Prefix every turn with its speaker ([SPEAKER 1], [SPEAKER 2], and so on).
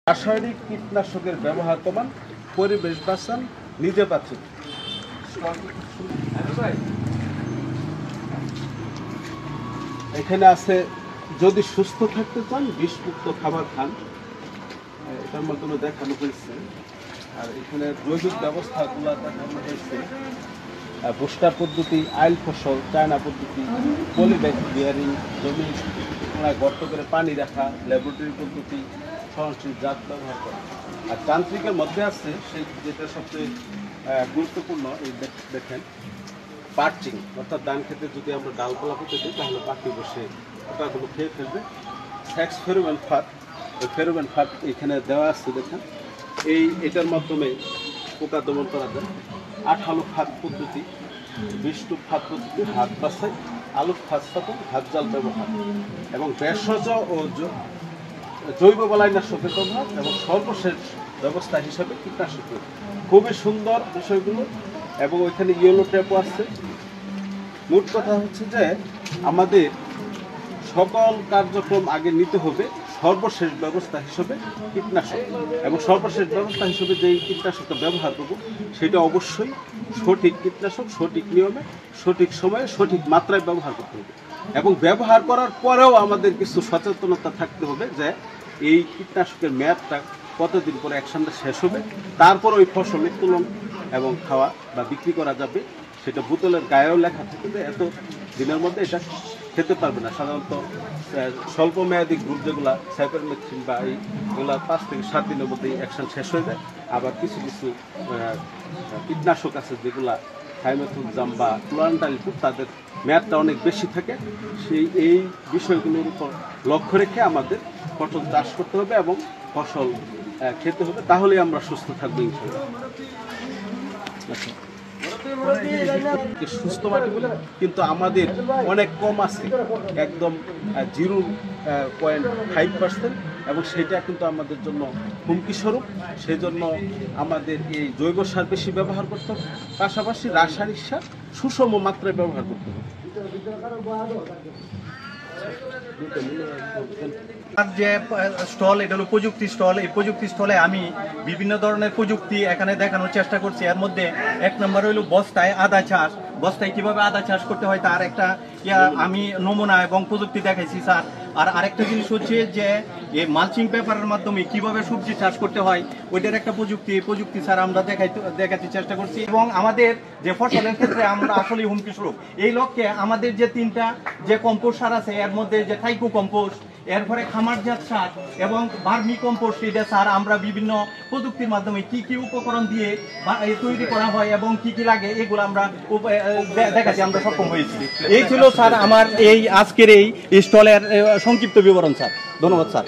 [SPEAKER 1] রাসায়নিক কীটনাশকের ব্যবহার কমান, পরিবেশ বাঁচান, নিজে বাঁচুন। এখানে আছে যদি সুস্থ থাকতে চান বিষমুক্ত খাবার খান, এটার মাধ্যমে দেখানো হয়েছে। আর এখানে জৈবিক ব্যবস্থাগুলো দেখানো হয়েছে, বুস্টার পদ্ধতি, আইল ফসল, চায়না পদ্ধতি, পলিব্যাগ বিয়ারিং, জমি গর্ত করে পানি রাখা, ল্যাবরেটরি পদ্ধতি, সহনশীল জাত ব্যবহার করা। আর যান্ত্রিকের মধ্যে আছে সেই যেটা সবচেয়ে গুরুত্বপূর্ণ, এই দেখেন পার্চিং, অর্থাৎ ধান খেতে যদি আমরা ডালপালা পুঁতে দিই তাহলে পাখি বসে ওটাগুলো খেয়ে ফেলবে। সেক্স ফেরোমেন ফাঁদ, ওই ফেরোমেন ফাঁদ এখানে দেওয়া আছে দেখেন, এটার মাধ্যমে পোকা দমন করা যায়। আঠালো ফাঁদ পদ্ধতি, বিষ্টুপ ফাঁদ পদ্ধতি, হাত বাছাই, আলু ফাঁদ স্থাপন, হাত জাল ব্যবহার এবং ভেষজ ও জৈব বালাইনাশকের ব্যবহার এবং সর্বশেষ ব্যবস্থা হিসাবে কীটনাশক। খুবই সুন্দর বিষয়গুলো এবং ওইখানে ইয়েলো ট্যাপও আছে। মোট কথা হচ্ছে যে আমাদের সকল কার্যক্রম আগে নিতে হবে সর্বশেষ ব্যবস্থা হিসেবে কীটনাশক, এবং সর্বশেষ ব্যবস্থা হিসেবে যেই কীটনাশকটা ব্যবহার করব সেটা অবশ্যই সঠিক কীটনাশক, সঠিক নিয়মে, সঠিক সময়ে, সঠিক মাত্রায় ব্যবহার করতে হবে। এবং ব্যবহার করার পরেও আমাদের কিছু সচেতনতা থাকতে হবে যে এই কীটনাশকের মেয়াদটা কতদিন পরে অ্যাকশনটা শেষ হবে, তারপর ওই ফসল উত্তোলন এবং খাওয়া বা বিক্রি করা যাবে। সেটা বোতলের গায়েও লেখা থাকে যে এত দিনের মধ্যে এটা খেতে পারবে না। সাধারণত স্বল্প মেয়াদী গ্রুপ যেগুলো সাইপারমেথ্রিন বা এইগুলো 5 থেকে 7 দিনের মধ্যেই অ্যাকশন শেষ হয়ে যায়। আবার কিছু কিছু কীটনাশক আছে যেগুলা থাইমেথোক্সাম বা ক্লোরানডাইলফুড, তাদের মেয়াদটা অনেক বেশি থাকে। এই বিষয়গুলোর উপর লক্ষ্য রেখে আমাদের ফসল চাষ করতে হবে এবং ফসল খেতে হবে, তাহলেই আমরা সুস্থ থাকবো ইনশাআল্লাহ। সুস্থ মাটি বলে কিন্তু আমাদের অনেক কম আছে, একদম 0.5%, এবং সেটা কিন্তু আমাদের জন্য হুমকি স্বরূপ। সেজন্য আমাদের এই জৈব সার বেশি ব্যবহার করতে হবে, পাশাপাশি রাসায়নিক সার সুষম মাত্রায় ব্যবহার করতে হবে।
[SPEAKER 2] যে স্টল, এটা হলো প্রযুক্তি স্টল। এই প্রযুক্তি স্টলে আমি বিভিন্ন ধরনের প্রযুক্তি এখানে দেখানোর চেষ্টা করছি। এর মধ্যে 1 নম্বর হইল বস্তায় আদা চাষ, বস্তায় কিভাবে আদা চাষ করতে হয় তার একটা আমি নমুনা এবং প্রযুক্তি দেখাইছি স্যার। আর আরেকটা জিনিস হচ্ছে যে এই মালচিং পেপারের মাধ্যমে কিভাবে সবজি চাষ করতে হয় ওইটার একটা প্রযুক্তি স্যার আমরা দেখাতে চেষ্টা করছি। এবং আমাদের যে ফসলের ক্ষেত্রে আমরা আসলে হুমকি স্বরূপ, এই লক্ষ্যে আমাদের যে 3টা যে কম্পোস্ট সার আছে, এর মধ্যে যে থাইকো কম্পোস্ট, এরপরে খামারজাত সার এবং ভার্মি কম্পোস্ট, এটা স্যার আমরা বিভিন্ন প্রযুক্তির মাধ্যমে কি কি উপকরণ দিয়ে তৈরি করা হয় এবং কি কি লাগে এগুলো আমরা দেখাতে আমরা সক্ষম হয়েছি। এই ছিল স্যার আমার এই আজকের এই স্টলের সংক্ষিপ্ত বিবরণ স্যার। ধন্যবাদ স্যার।